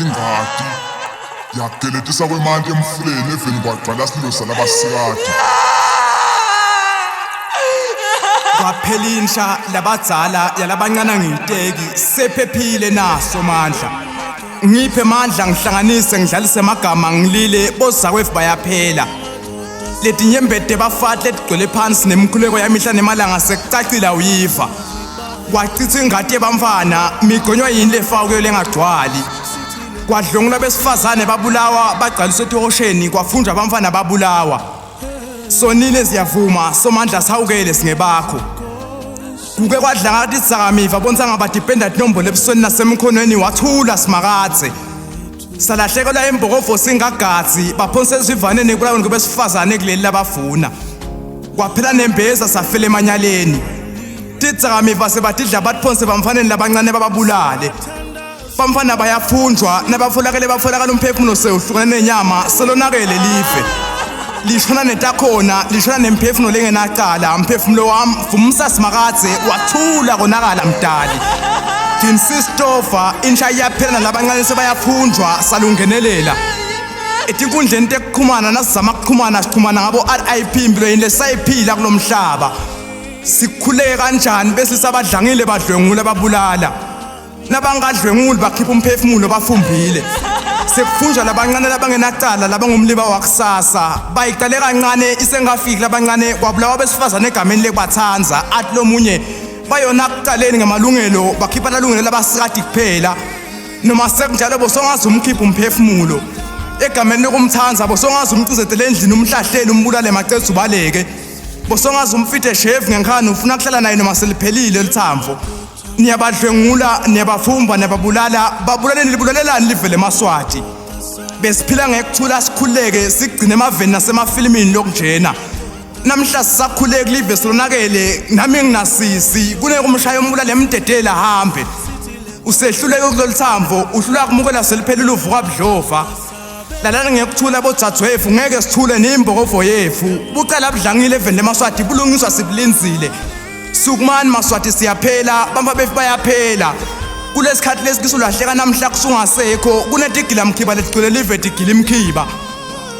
ingadi yakugeletisa kwemantla emfuleni eveni kwagcwala sililo salabasikade. Kwaphela insha labadzala yalabancane ngiyiteki sephephile naso mandla. Ngiphe mandla ngihlanganise ngidlalise amagama ngilile bozakwethu bayaphela. Leti nyembede bafati letigcwele phansi nemkhuleko yamihla nemalanga sekucacila uyiva. Kwachitha ingadi yabamfana migonywa yini lefaku kuyo lengagcwali. Kwadlongula besifazane babulawa bagcaliswe etohosheni kwafunjwa abamfana babulawa. Sonile siyavuma somandla sawukele singebakho. Kuke kwadla ngathi Dzakamiva bonisa ngabadependent nombolo ebusweni nasemkhonweni wathula simakathe. Salahlekelwa imbokofo singagatsi baphonse sivane nekulawo ngobe sifazane kuleli labafuna. Kwaphela nembeza safele emanyaleni. Dzakamiva sebadidla baphonse bamfaneni labancane bababulale. Bamfana bayafunjwa nabafolakele bafolakala umphefumulo sewuhlukene nenyama selonakele life. Lishona netakhona lishona nemphefumulo lengenacala umphefumulo wami vumsa simakathe wathula konakala mdali. Tinsistofa insha yaphela labancane sebayafunjwa salungenelela. Etinkundleni tekuxhumana nasizama ukuxhumana sixhumana ngabo RIP impilweni lesayiphila kulomhlaba. Sikhuleke kanjani bese sabadlangile badlwengula babulala. Nabangadlwenguli bakhipha umphefumulo bafumbile. Sekufunjwa labancane labangenacala labangumliba wakusasa bayiqale kancane isengafiki labancane kwabulawa besifazane egameni lekubathanza athi lo munye bayona kuqaleni ngamalungelo bakhipha lalungelo labasikade kuphela noma sekunjalo bosongazi umkhipha umphefumulo egameni lokumthanza bosongazi umcizetele endlini umhlahleli umbulale macethu baleke bosongazi umfite chef ngekhani ufuna kuhlala naye noma seliphelile lithambo. Niyabadlwengula niyabafumba niyababulala babulaleni libulalelani livele eMaswati. Besiphila ngekuthula sikhuleke sigcine emaveni nasemafilimini lokunjena. Namhla sisakhuleke live silonakele nami nginasisi kunekumshaya umbulala emdedela hambe. Usehluleke kulolithambo uhlula kumukela seliphelile uvuka budlova. Lalana ngekuthula bodzadzewethu ngeke sithule neimbokofo yethu. Bucala budlangile eveni leMaswati bulungiswa sibulinzile. Sukumani Maswati siyaphela bamba befu bayaphela kulesikhathi lesikisulahleka namhla kusungasekho kunetigila mkhiba letigcwele live tigila imkhiba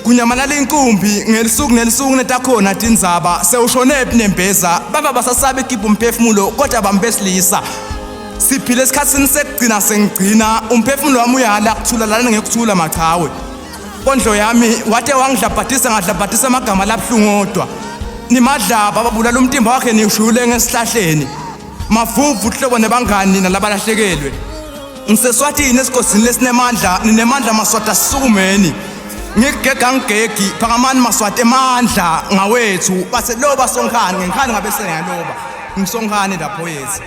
kunyamalala inkumbi ngelisuku netakhona tindzaba sewushonephi nembeza baba basasabe ikhipha umphefumulo kodwa bambesilisa siphile esikhatsini sekugcina sengigcina umphefumulo wami uyala kuthula lana ngekuthula machawe kondlo yami wate wangidlabhadisa ngadlabhadisa amagama labhlungodwa. Nimadlaba babulala umtimba wakhe nishule ngesihlahleni mavuvu hlobo nebangani nalabalahlekelwe. Ngiseswatini esikosini lesinemandla ninemandla Maswati asisukumeni ngigega ngigegi phakamani Maswati emandla ngawethu base loba sonkhani ngekhani ngabe sengiyaloba ngisonkhani lapho yethu.